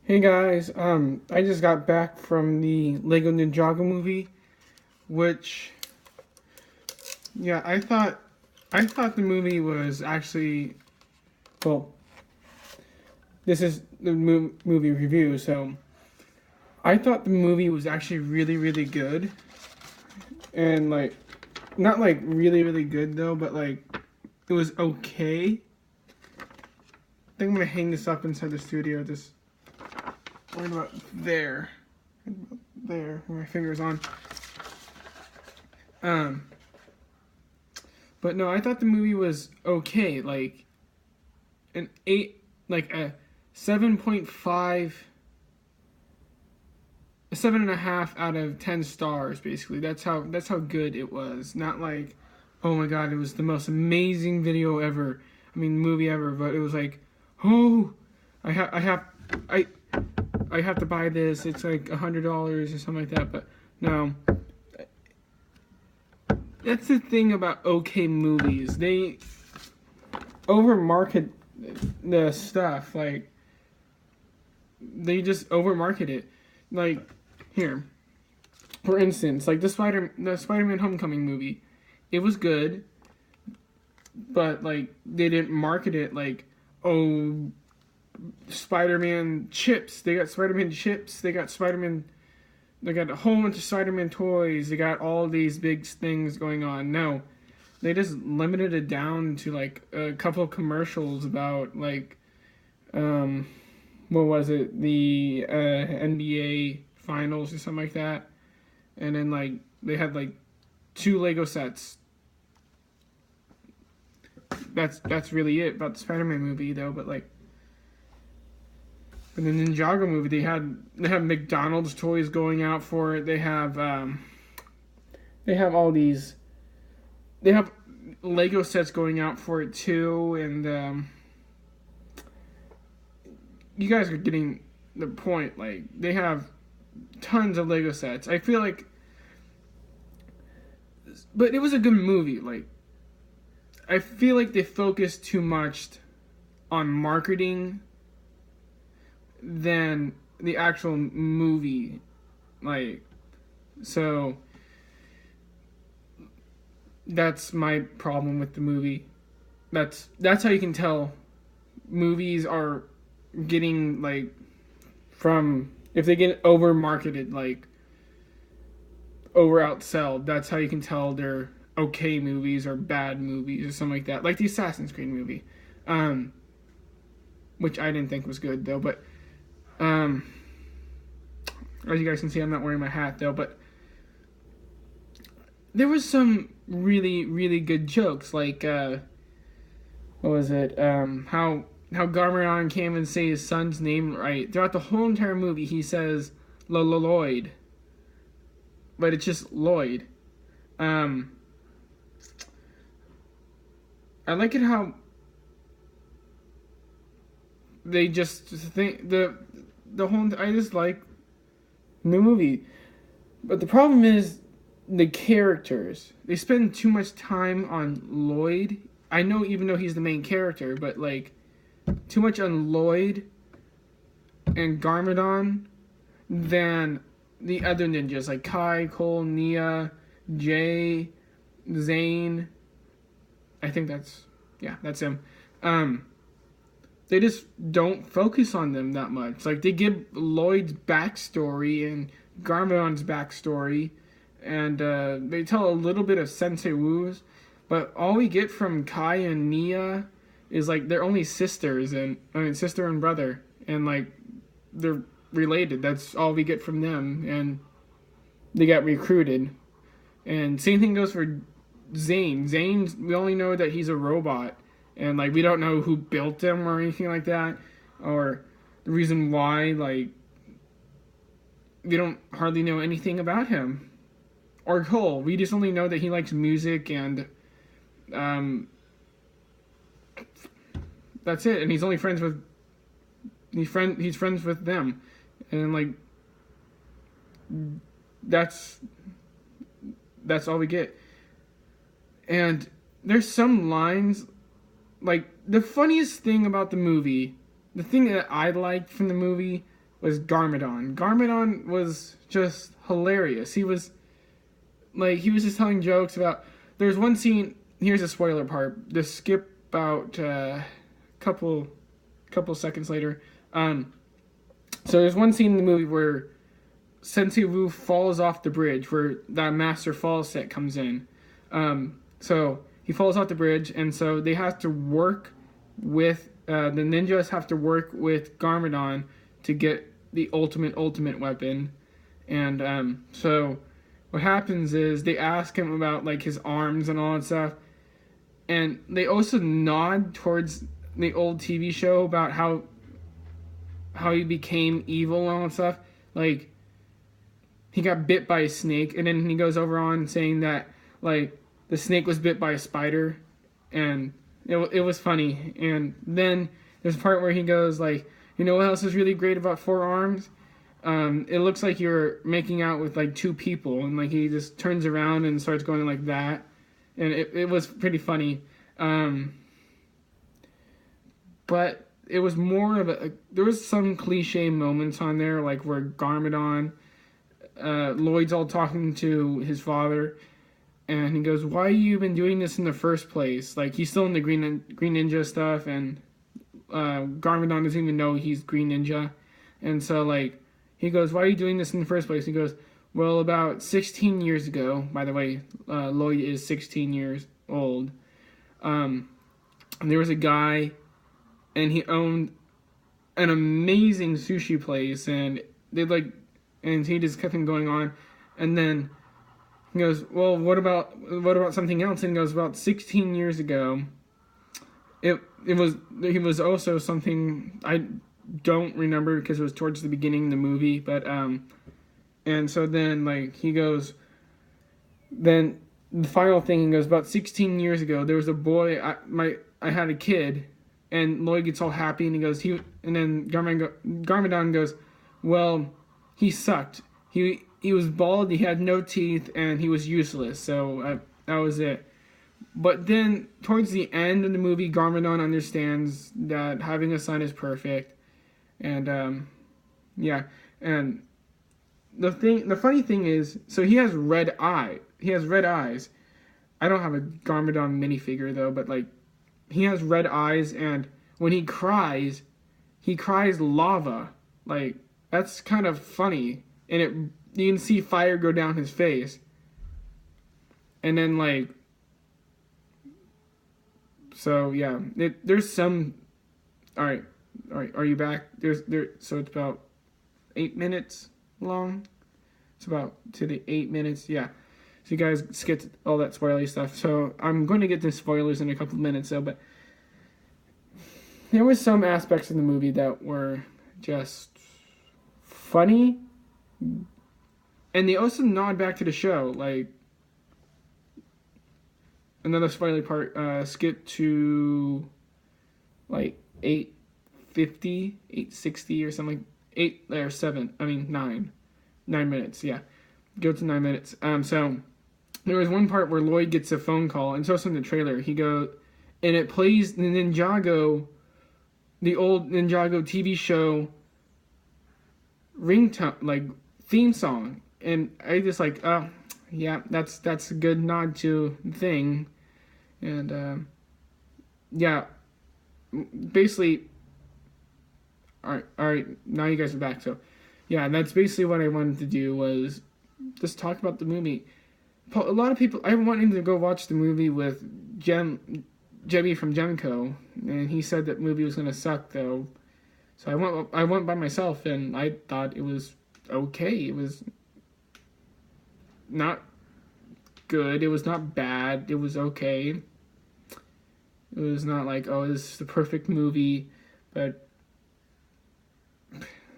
Hey guys, I just got back from the Lego Ninjago movie, which, yeah, I thought the movie was actually, well, this is the movie review, so I thought the movie was actually really, really good, and like, not like really, really good though, but like, it was okay. I think I'm gonna hang this up inside the studio, just right about there, there, where my finger's on. Um, But no, I thought the movie was okay. Like an 8, like a 7.5, a 7.5 out of 10 stars. Basically, that's how good it was. Not like, oh my god, it was the most amazing video ever. I mean, movie ever. But it was like, oh, I I have to buy this. It's like $100 or something like that. But no, that's the thing about okay movies. They overmarket the stuff. Like they just overmarket it. Like here, for instance, like the Spider-Man Homecoming movie, it was good, but like they didn't market it like, oh, Spider-Man chips. They got Spider-Man chips. They got Spider-Man. They got a whole bunch of Spider-Man toys. They got all these big things going on. No, they just limited it down to like a couple of commercials about like um what was it, the NBA finals or something like that, and then like they had like two Lego sets. That's really it about the Spider-Man movie though. But like in the Ninjago movie, they have McDonald's toys going out for it. They have all these. They have Lego sets going out for it too, and you guys are getting the point. Like they have tons of Lego sets. I feel like, but it was a good movie. Like I feel like they focused too much on marketing than the actual movie. Like so, that's my problem with the movie. That's how you can tell movies are getting like from if they get over marketed, like over outselled. That's how you can tell they're okay movies or bad movies or something like that. Like the Assassin's Creed movie, um, which I didn't think was good though. But um, as you guys can see, I'm not wearing my hat though. But there was some really really good jokes. Like what was it? How Garmadon can't even say his son's name right throughout the whole entire movie. He says Lloyd, but it's just Lloyd. Um, I like it how they just think the whole. I just like the movie, but the problem is the characters. They spend too much time on Lloyd. I know, even though he's the main character, but like too much on Lloyd and Garmadon than the other ninjas like Kai, Cole, Nia, Jay, Zane. I think that's him. Um, they just don't focus on them that much. Like they give Lloyd's backstory and Garmadon's backstory, and they tell a little bit of Sensei Wu's, but all we get from Kai and Nia is like they're only sisters, and I mean sister and brother, and like they're related. That's all we get from them, and they got recruited. And same thing goes for Zane. Zane, we only know that he's a robot, and like we don't know who built him or anything like that, or the reason why. Like we don't hardly know anything about him. Or Cole, we just only know that he likes music and um, that's it. And he's only friends with he's friends with them, and like that's all we get. And there's some lines, like the funniest thing about the movie, the thing that I liked from the movie was Garmadon. Garmadon was just hilarious. He was just telling jokes about. There's one scene. Here's a spoiler part. Just skip about couple seconds later. So there's one scene in the movie where Sensei Wu falls off the bridge, where that Master Fall set comes in. So he falls off the bridge, and so they have to work with the ninjas have to work with Garmadon to get the ultimate weapon. And so what happens is they ask him about like his arms and all that stuff, and they also nod towards the old TV show about how he became evil and all that stuff. Like, he got bit by a snake, and then he goes over on saying that like the snake was bit by a spider, and it was funny. And then there's a part where he goes like, you know what else is really great about four arms? It looks like you're making out with like two people, and like he just turns around and starts going like that, and it was pretty funny. But it was more of there was some cliche moments on there, like where Garmadon, Lloyd's all talking to his father, and he goes, "Why have you been doing this in the first place?" Like, he's still in the Green Ninja stuff, and Garmadon doesn't even know he's Green Ninja, and so like he goes, "Why are you doing this in the first place?" He goes, "Well, about 16 years ago." By the way, Lloyd is 16 years old. And there was a guy, and he owned an amazing sushi place, and and he just kept on going on, and then he goes, "Well, what about something else?" And he goes, "About 16 years ago, he was also something I don't remember because it was towards the beginning of the movie, but and so then like he goes, then the final thing, he goes, about 16 years ago there was a boy, I had a kid," and Lloyd gets all happy, and he goes, and then Garmadon goes, "Well, he sucked. He was bald, he had no teeth, and he was useless, so that was it." But then towards the end of the movie, Garmadon understands that having a son is perfect. And yeah, and the funny thing is, so he has red eyes. I don't have a Garmadon minifigure though, but like he has red eyes, and when he cries lava. Like, that's kind of funny, and you can see fire go down his face. And then like, so yeah, there's some. All right, are you back? So it's about 8 minutes long. It's about to the 8 minutes, yeah. So you guys skipped all that spoilery stuff. So I'm going to get to spoilers in a couple of minutes, though. But there was some aspects of the movie that were just funny, and they also nod back to the show. Like, another spoiler part. Skip to like 8:50, 8:60 or something. 9 minutes. Yeah, go to 9 minutes. So there was one part where Lloyd gets a phone call, and so it's in the trailer. He goes, and it plays the Ninjago, the old Ninjago TV show ringtone, like theme song, and I just like, oh yeah, that's a good nod to the thing, and yeah, basically. All right. Now you guys are back. So, yeah, that's basically what I wanted to do, was just talk about the movie. A lot of people, I wanted to go watch the movie with Jebby from Gemco, and he said that movie was gonna suck though. So I went by myself, and I thought it was okay. It was not good. It was not bad. It was okay. It was not like, oh, this is the perfect movie, but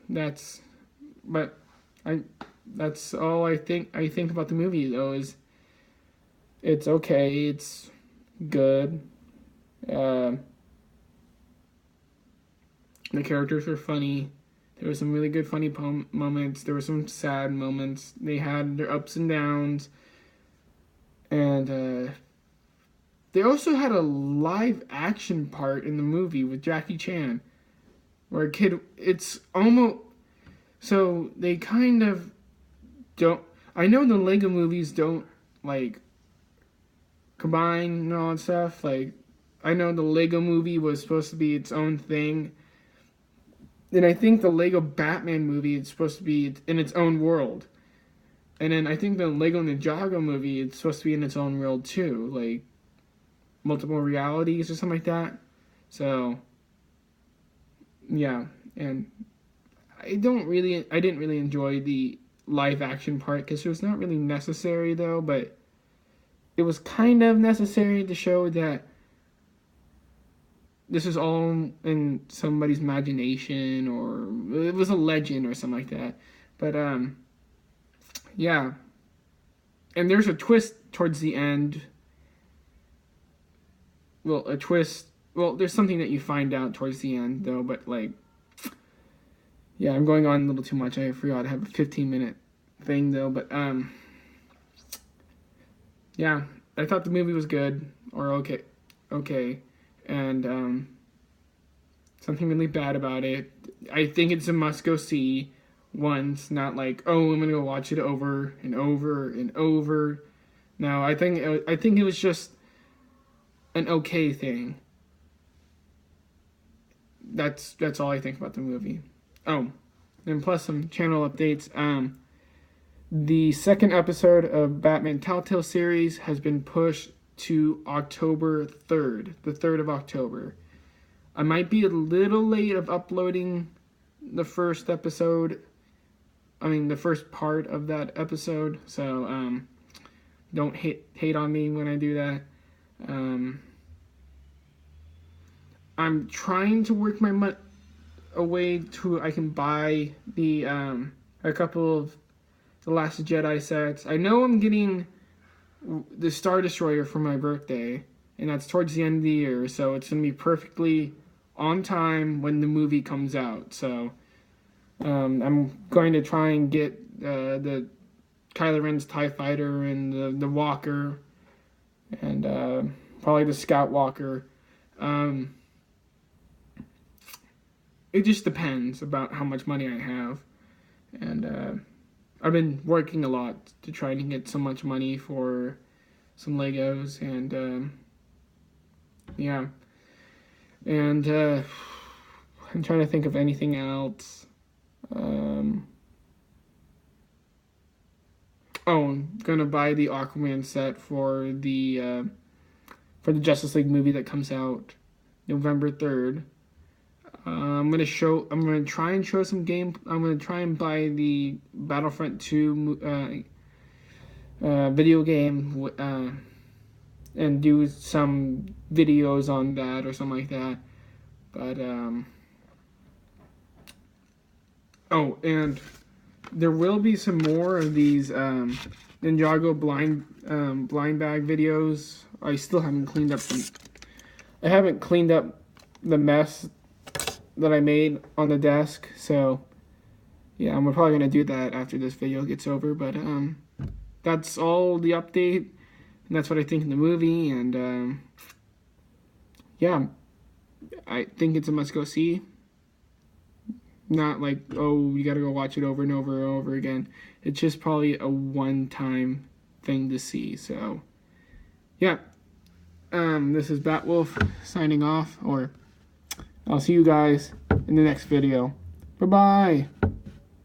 that's all I think about the movie though, is it's okay, it's good. The characters were funny. There were some really good funny moments. There were some sad moments. They had their ups and downs, and they also had a live action part in the movie with Jackie Chan, where a kid, it's almost, So they kind of don't. I know the Lego movies don't like combine and all that stuff. Like, I know the Lego movie was supposed to be its own thing. And I think the Lego Batman movie is supposed to be in its own world. And then I think the Lego Ninjago movie is supposed to be in its own world too. Like, multiple realities or something like that. So, yeah. And I didn't really enjoy the live action part because it was not really necessary though, but it was kind of necessary to show that this is all in somebody's imagination, or it was a legend or something like that. But yeah. And there's a twist towards the end. Well, a twist. Well, there's something that you find out towards the end though, but like, yeah, I'm going on a little too much. I forgot to have a 15-minute thing though, but yeah, I thought the movie was good or okay, and something really bad about it. I think it's a must go see once, not like, oh, I'm gonna go watch it over and over and over. No, I think it was just an okay thing. That's all I think about the movie. Oh, and plus some channel updates. The second episode of Batman Telltale series has been pushed to October 3rd, the 3rd of October. I might be a little late of uploading the first episode. I mean, the first part of that episode. So, don't hate on me when I do that. I'm trying to work my a way to I can buy the a couple of the Last Jedi sets. I know I'm getting the Star Destroyer for my birthday, and that's towards the end of the year, so it's gonna be perfectly on time when the movie comes out. So I'm going to try and get the Kylo Ren's TIE Fighter and the Walker, and probably the Scout Walker. It just depends about how much money I have, and I've been working a lot to try to get so much money for some Legos, and yeah, and I'm trying to think of anything else. I'm gonna buy the Aquaman set for the Justice League movie that comes out November 3rd. I'm gonna try and show some game. I'm gonna try and buy the Battlefront 2 video game and do some videos on that or something like that. But and there will be some more of these Ninjago blind bag videos. I still haven't cleaned up I haven't cleaned up the mess that I made on the desk, so yeah, I'm probably gonna do that after this video gets over. But that's all the update, and that's what I think of the movie, and yeah, I think it's a must go see. Not like, oh, you gotta go watch it over and over and over again. It's just probably a one-time thing to see. So yeah, this is Batwolf signing off, or I'll see you guys in the next video. Bye-bye.